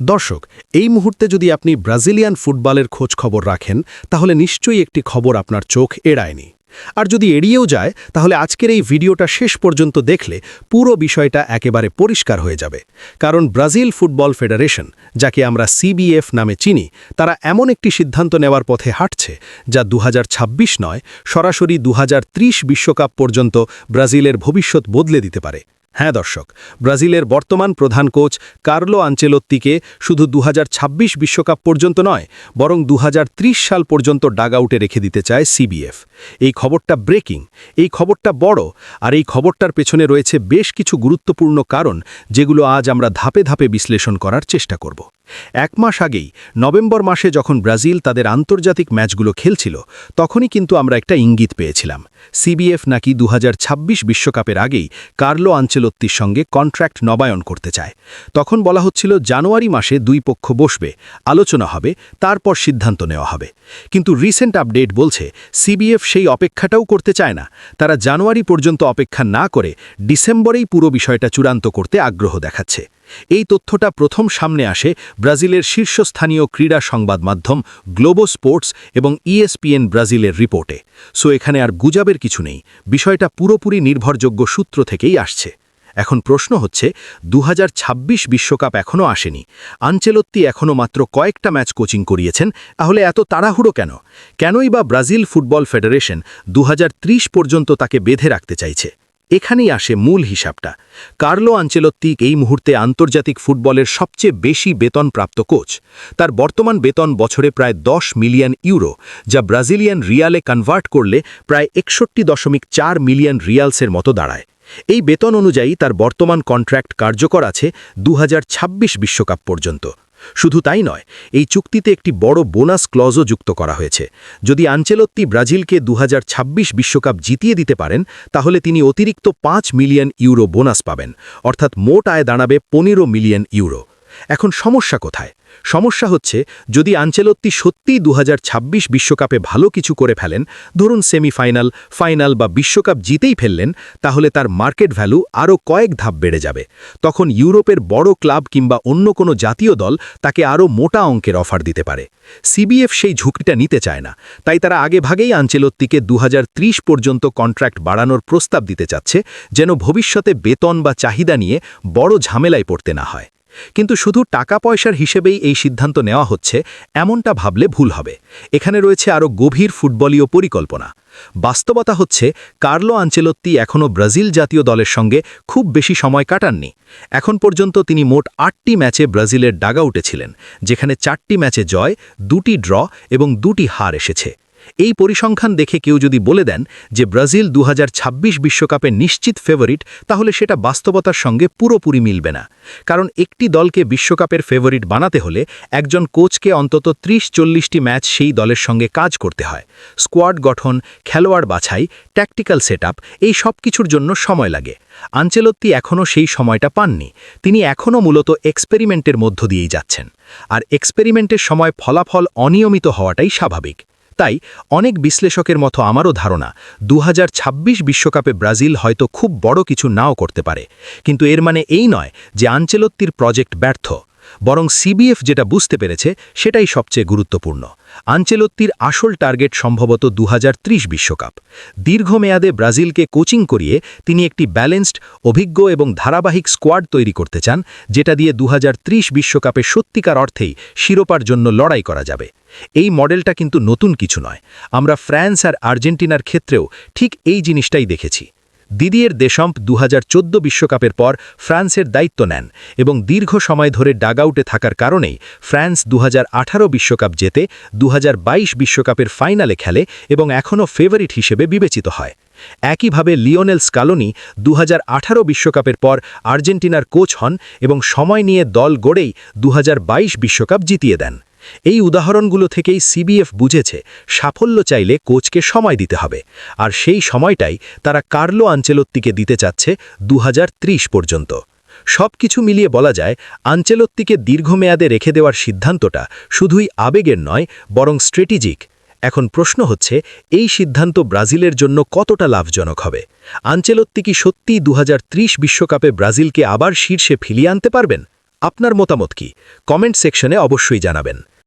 দর্শক, এই মুহূর্তে যদি আপনি ব্রাজিলিয়ান ফুটবলের খোঁজ খবর রাখেন তাহলে নিশ্চয়ই একটি খবর আপনার চোখ এড়ায়নি। আর যদি এড়িয়েও যায় তাহলে আজকের এই ভিডিওটা শেষ পর্যন্ত দেখলে পুরো বিষয়টা একেবারে পরিষ্কার হয়ে যাবে। কারণ ব্রাজিল ফুটবল ফেডারেশন, যাকে আমরা সিবিএফ নামে চিনি, তারা এমন একটি সিদ্ধান্ত নেওয়ার পথে হাঁটছে যা 2026 নয়, সরাসরি 2030 বিশ্বকাপ পর্যন্ত ব্রাজিলের ভবিষ্যৎ বদলে দিতে পারে। হ্যাঁ দর্শক, ব্রাজিলের বর্তমান প্রধান কোচ কার্লো আনচেলোত্তিকে শুধু 2026 বিশ্বকাপ পর্যন্ত নয়, বরং 2030 সাল পর্যন্ত ডাগআউটে রেখে দিতে চায় সিবিএফ। এই খবরটা ব্রেকিং, এই খবরটা বড়, আর এই খবরটার পেছনে রয়েছে বেশ কিছু গুরুত্বপূর্ণ কারণ, যেগুলো আজ আমরা ধাপে ধাপে বিশ্লেষণ করার চেষ্টা করব। এক মাস আগেই নভেম্বর মাসে যখন ব্রাজিল তাদের আন্তর্জাতিক ম্যাচগুলো খেলছিল, তখনই কিন্তু আমরা একটা ইঙ্গিত পেয়েছিলাম। সিবিএফ নাকি 2026 বিশ্বকাপের আগেই কার্লো আনচেলোত্তির সঙ্গে কন্ট্রাক্ট নবায়ন করতে চায়। তখন বলা হচ্ছিল জানুয়ারি মাসে দুই পক্ষ বসবে, আলোচনা হবে, তারপর সিদ্ধান্ত নেওয়া হবে। কিন্তু রিসেন্ট আপডেট বলছে সিবিএফ সেই অপেক্ষাটাও করতে চায় না। তারা জানুয়ারি পর্যন্ত অপেক্ষা না করে ডিসেম্বরেই পুরো বিষয়টা চূড়ান্ত করতে আগ্রহ দেখাচ্ছে। এই তথ্যটা প্রথম সামনে আসে ব্রাজিলের শীর্ষস্থানীয় ক্রীড়া সংবাদ মাধ্যম গ্লোবো স্পোর্টস এবং ইএসপিএন ব্রাজিলের রিপোর্টে। সো এখানে আর গুজবের কিছু নেই, বিষয়টা পুরোপুরি নির্ভরযোগ্য সূত্র থেকেই আসছে। এখন প্রশ্ন হচ্ছে, 2026 বিশ্বকাপ এখনও আসেনি, আনচেলোত্তি এখনও মাত্র কয়েকটা ম্যাচ কোচিং করিয়েছেন, তাহলে এত তাড়াহুড়ো কেন? কেনই বা ব্রাজিল ফুটবল ফেডারেশন 2030 পর্যন্ত তাকে বেঁধে রাখতে চাইছে? এখানেই আসে মূল হিসাবটা। কার্লো আনচেলোত্তি এই মুহূর্তে আন্তর্জাতিক ফুটবলের সবচেয়ে বেশি বেতনপ্রাপ্ত কোচ। তার বর্তমান বেতন বছরে প্রায় 10 মিলিয়ন ইউরো, যা ব্রাজিলিয়ান রিয়ালে কনভার্ট করলে প্রায় 61.4 মিলিয়ন রিয়ালসের মতো দাঁড়ায়। এই বেতন অনুযায়ী তার বর্তমান কন্ট্রাক্ট কার্যকর আছে 2026 বিশ্বকাপ পর্যন্ত। শুধু তাই নয়, এই চুক্তিতে একটি বড় বোনাস ক্লজও যুক্ত করা হয়েছে। যদি আনচেলোত্তি ব্রাজিলকে 2026 বিশ্বকাপ জিতিয়ে দিতে পারেন, তাহলে তিনি অতিরিক্ত 5 মিলিয়ন ইউরো বোনাস পাবেন, অর্থাৎ মোট আয় দাঁড়াবে 15 মিলিয়ন ইউরো। এখন সমস্যা কোথায়? সমস্যা হচ্ছে, যদি আনচেলোত্তি সত্যিই 2026 বিশ্বকাপে ভালো কিছু করে ফেলেন, ধরুন সেমিফাইনাল, ফাইনাল বা বিশ্বকাপ জিতেই ফেললেন, তাহলে তার মার্কেট ভ্যালু আরও কয়েক ধাপ বেড়ে যাবে। তখন ইউরোপের বড় ক্লাব কিংবা অন্য কোনো জাতীয় দল তাকে আরও মোটা অঙ্কের অফার দিতে পারে। সিবিএফ সেই ঝুঁকিটা নিতে চায় না, তাই তারা আগেভাগেই আনচেলোত্তিকে 2030 পর্যন্ত কন্ট্রাক্ট বাড়ানোর প্রস্তাব দিতে চাচ্ছে, যেন ভবিষ্যতে বেতন বা চাহিদা নিয়ে বড় ঝামেলায় পড়তে না হয়। কিন্তু শুধু টাকা পয়সার হিসেবেই এই সিদ্ধান্ত নেওয়া হচ্ছে, এমনটা ভাবলে ভুল হবে। এখানে রয়েছে আরও গভীর ফুটবলীয় পরিকল্পনা। বাস্তবতা হচ্ছে, কার্লো আনচেলোত্তি এখনও ব্রাজিল জাতীয় দলের সঙ্গে খুব বেশি সময় কাটাননি। এখন পর্যন্ত তিনি মোট 8টি ম্যাচে ব্রাজিলের ডাগআউটে ছিলেন, যেখানে 4টি ম্যাচে জয়, 2টি ড্র এবং 2টি হার এসেছে। এই পরিসংখ্যান দেখে কেউ যদি বলে দেন যে ব্রাজিল 2026 বিশ্বকাপের নিশ্চিত ফেভারিট, তাহলে সেটা বাস্তবতার সঙ্গে পুরোপুরি মিলবে না। কারণ একটি দলকে বিশ্বকাপের ফেভারিট বানাতে হলে একজন কোচকে অন্তত 30-40টি ম্যাচ সেই দলের সঙ্গে কাজ করতে হয়। স্কোয়াড গঠন, খেলোয়াড় বাছাই, ট্যাকটিক্যাল সেটআপ, এই সব কিছুর জন্য সময় লাগে। আনচেলোত্তি এখনও সেই সময়টা পাননি। তিনি এখনও মূলত এক্সপেরিমেন্টের মধ্য দিয়েই যাচ্ছেন। আর এক্সপেরিমেন্টের সময় ফলাফল অনিয়মিত হওয়াটাই স্বাভাবিক। তাই অনেক বিশ্লেষকের মতো আমারও ধারণা, 2026 বিশ্বকাপে ব্রাজিল হয়তো খুব বড় কিছু নাও করতে পারে। কিন্তু এর মানে এই নয় যে আনচেলোত্তির প্রজেক্ট ব্যর্থ। বরং সিবিএফ যেটা বুঝতে পেরেছে সেটাই সবচেয়ে গুরুত্বপূর্ণ। আনচেলোত্তির আসল টার্গেট সম্ভবত 2030 বিশ্বকাপ। দীর্ঘমেয়াদে ব্রাজিলকে কোচিং করিয়ে তিনি একটি ব্যালেন্সড, অভিজ্ঞ এবং ধারাবাহিক স্কোয়াড তৈরি করতে চান, যেটা দিয়ে 2030 বিশ্বকাপে সত্যিকার অর্থেই শিরোপার জন্য লড়াই করা যাবে। এই মডেলটা কিন্তু নতুন কিছু নয়। আমরা ফ্রান্স আর আর্জেন্টিনার ক্ষেত্রেও ঠিক এই জিনিসটাই দেখেছি। দিদিয়ের দেশম্প 2014 বিশ্বকাপের পর ফ্রান্সের দায়িত্ব নেন এবং দীর্ঘ সময় ধরে ডাগআউটে থাকার কারণেই ফ্রান্স 2018 বিশ্বকাপ জেতে, 2022 বিশ্বকাপের ফাইনালে খেলে এবং এখনও ফেভারিট হিসেবে বিবেচিত হয়। একইভাবে লিওনেল স্কালোনি 2018 বিশ্বকাপের পর আর্জেন্টিনার কোচ হন এবং সময় নিয়ে দল গড়েই 2022 বিশ্বকাপ জিতিয়ে দেন। এই উদাহরণগুলো থেকেই সিবিএফ বুঝেছে, সাফল্য চাইলে কোচকে সময় দিতে হবে। আর সেই সময়টাই তারা কার্লো আনচেলোত্তিকে দিতে চাচ্ছে 2030 পর্যন্ত। সবকিছু মিলিয়ে বলা যায়, আনচেলোত্তিকে দীর্ঘমেয়াদে রেখে দেওয়ার সিদ্ধান্তটা শুধুই আবেগের নয়, বরং স্ট্র্যাটেজিক। এখন প্রশ্ন হচ্ছে, এই সিদ্ধান্ত ব্রাজিলের জন্য কতটা লাভজনক হবে? আনচেলোত্তি কি সত্যিই 2030 বিশ্বকাপে ব্রাজিলকে আবার শীর্ষে ফিরিয়ে আনতে পারবেন? আপনার মতামত কি কমেন্ট সেকশনে অবশ্যই জানাবেন।